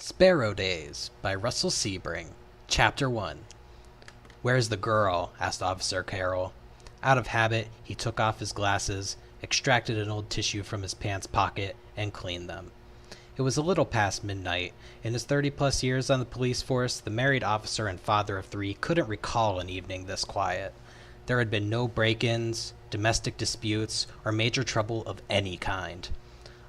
Sparrow Days by Russell Sebring. Chapter 1. Where's the girl? Asked Officer Carroll. Out of habit, he took off his glasses, extracted an old tissue from his pants pocket, and cleaned them. It was a little past midnight. In his 30-plus years on the police force, the married officer and father of three couldn't recall an evening this quiet. There had been no break-ins, domestic disputes, or major trouble of any kind.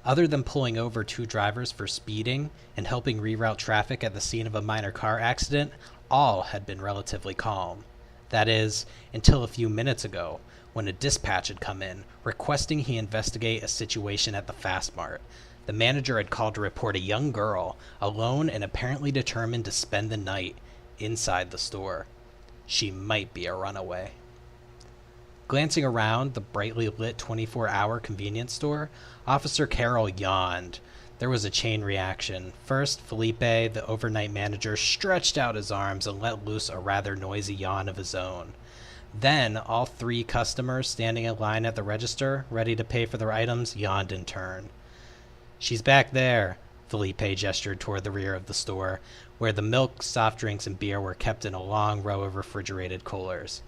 Other than pulling over two drivers for speeding and helping reroute traffic at the scene of a minor car accident, all had been relatively calm. That is, until a few minutes ago, when a dispatch had come in, requesting he investigate a situation at the Fast Mart. The manager had called to report a young girl, alone and apparently determined to spend the night inside the store. She might be a runaway. Glancing around the brightly lit 24-hour convenience store, Officer Carroll yawned. There was a chain reaction. First, Felipe, the overnight manager, stretched out his arms and let loose a rather noisy yawn of his own. Then, all three customers standing in line at the register, ready to pay for their items, yawned in turn. "She's back there," Felipe gestured toward the rear of the store, where the milk, soft drinks, and beer were kept in a long row of refrigerated coolers.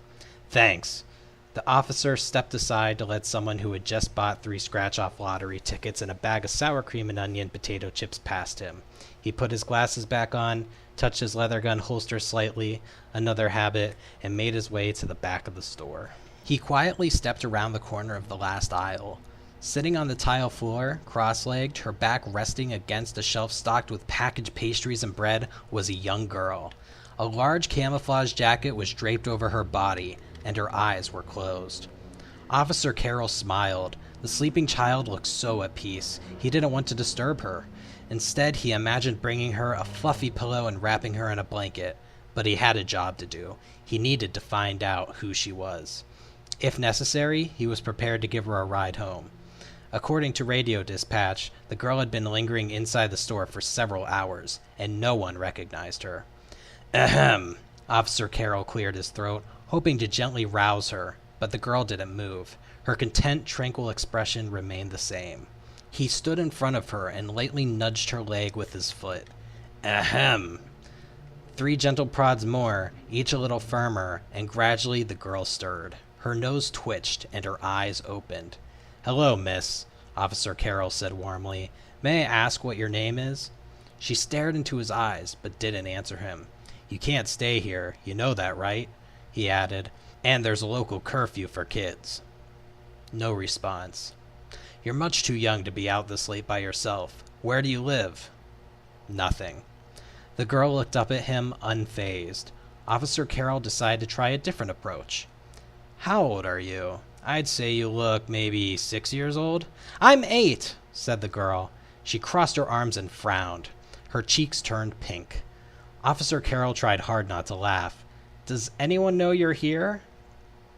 "Thanks." The officer stepped aside to let someone who had just bought 3 scratch-off lottery tickets and a bag of sour cream and onion potato chips past him. He put his glasses back on, touched his leather gun holster slightly, another habit, and made his way to the back of the store. He quietly stepped around the corner of the last aisle. Sitting on the tile floor, cross-legged, her back resting against a shelf stocked with packaged pastries and bread, was a young girl. A large camouflage jacket was draped over her body, and her eyes were closed. Officer Carroll smiled. The sleeping child looked so at peace. He didn't want to disturb her. Instead, he imagined bringing her a fluffy pillow and wrapping her in a blanket. But he had a job to do. He needed to find out who she was. If necessary, he was prepared to give her a ride home. According to radio dispatch, the girl had been lingering inside the store for several hours, and no one recognized her. Ahem! Officer Carroll cleared his throat, hoping to gently rouse her, but the girl didn't move. Her content, tranquil expression remained the same. He stood in front of her and lightly nudged her leg with his foot. Ahem! 3 gentle prods more, each a little firmer, and gradually the girl stirred. Her nose twitched and her eyes opened. "Hello, miss," Officer Carroll said warmly. "May I ask what your name is?" She stared into his eyes, but didn't answer him. "You can't stay here, you know that, right?" he added. "And there's a local curfew for kids." No response. "You're much too young to be out this late by yourself. Where do you live?" Nothing. The girl looked up at him, unfazed. Officer Carroll decided to try a different approach. "How old are you? I'd say you look maybe 6 years old." "I'm 8, said the girl. She crossed her arms and frowned. Her cheeks turned pink. Officer Carroll tried hard not to laugh. "Does anyone know you're here?"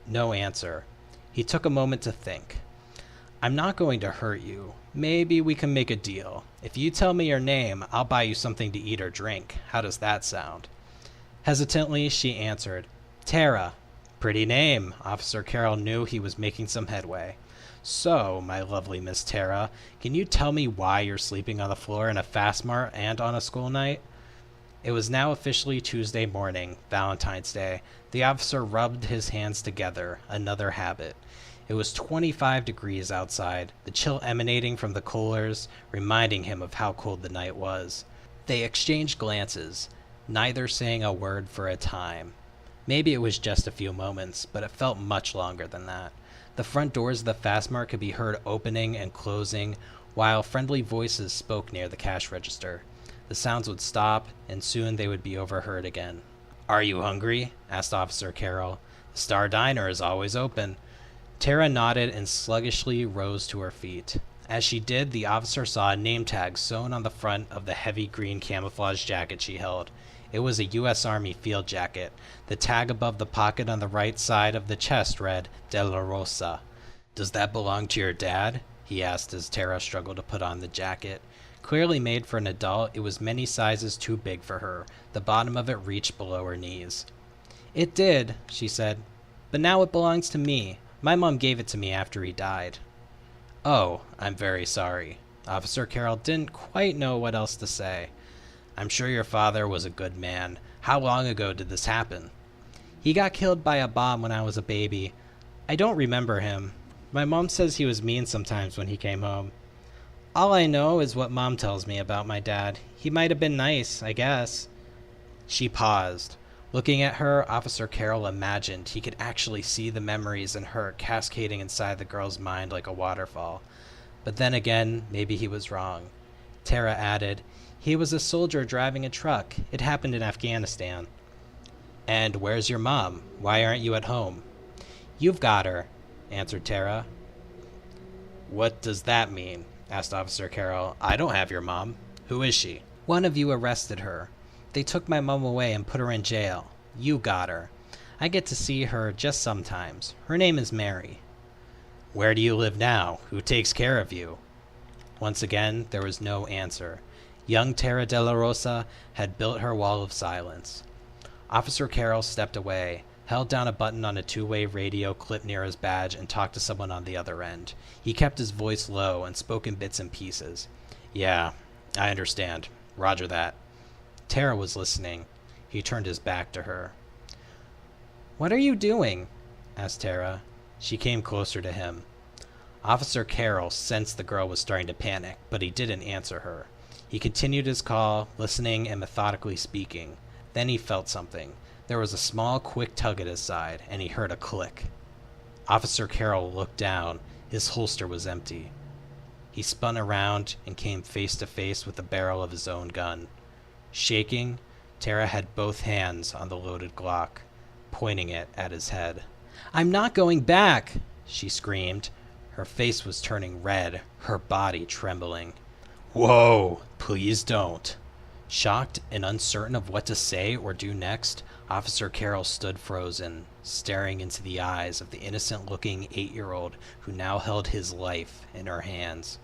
No answer. He took a moment to think. "I'm not going to hurt you. Maybe we can make a deal. If you tell me your name, I'll buy you something to eat or drink. How does that sound?" Hesitantly, she answered, "Terra." Pretty name. Officer Carroll knew he was making some headway. "So, my lovely Miss Terra, can you tell me why you're sleeping on the floor in a Fast Mart and on a school night?" It was now officially Tuesday morning, Valentine's Day. The officer rubbed his hands together, another habit. It was 25 degrees outside, the chill emanating from the coolers, reminding him of how cold the night was. They exchanged glances, neither saying a word for a time. Maybe it was just a few moments, but it felt much longer than that. The front doors of the Fast Mart could be heard opening and closing, while friendly voices spoke near the cash register. The sounds would stop, and soon they would be overheard again. "Are you hungry?" asked Officer Carroll. "The Star Diner is always open." Terra nodded and sluggishly rose to her feet. As she did, the officer saw a name tag sewn on the front of the heavy green camouflage jacket she held. It was a U.S. Army field jacket. The tag above the pocket on the right side of the chest read, Delarosa. "Does that belong to your dad?" he asked as Terra struggled to put on the jacket. Clearly made for an adult, it was many sizes too big for her. The bottom of it reached below her knees. "It did," she said, "but now it belongs to me. My mom gave it to me after he died." "Oh, I'm very sorry." Officer Carroll didn't quite know what else to say. I'm sure your father was a good man. How long ago did this happen? He got killed by a bomb when I was a baby. I don't remember him. My mom says he was mean sometimes when he came home. All I know is what Mom tells me about my dad. He might have been nice, I guess. She paused. Looking at her, Officer Carroll imagined he could actually see the memories and hurt cascading inside the girl's mind like a waterfall. But then again, maybe he was wrong. Terra added, he was a soldier driving a truck. It happened in Afghanistan. And where's your mom? Why aren't you at home? You've got her, answered Terra. What does that mean? Asked Officer Carroll. I don't have your mom. Who is she? One of you arrested her. They took my mom away and put her in jail. You got her. I get to see her just sometimes. Her name is Mary. Where do you live now? Who takes care of you? Once again, there was no answer. Young Terra Delarosa had built her wall of silence. Officer Carroll stepped away, held down a button on a two-way radio clipped near his badge, and talked to someone on the other end. He kept his voice low and spoke in bits and pieces. Yeah, I understand. Roger that. Terra was listening. He turned his back to her. What are you doing? Asked Terra. She came closer to him. Officer Carroll sensed the girl was starting to panic, but he didn't answer her. He continued his call, listening and methodically speaking. Then he felt something. There was a small, quick tug at his side, and he heard a click. Officer Carroll looked down. His holster was empty. He spun around and came face to face with the barrel of his own gun. Shaking, Terra had both hands on the loaded Glock, pointing it at his head. I'm not going back, she screamed. Her face was turning red, her body trembling. Whoa, please don't. Shocked and uncertain of what to say or do next, Officer Carroll stood frozen, staring into the eyes of the innocent-looking 8-year-old who now held his life in her hands.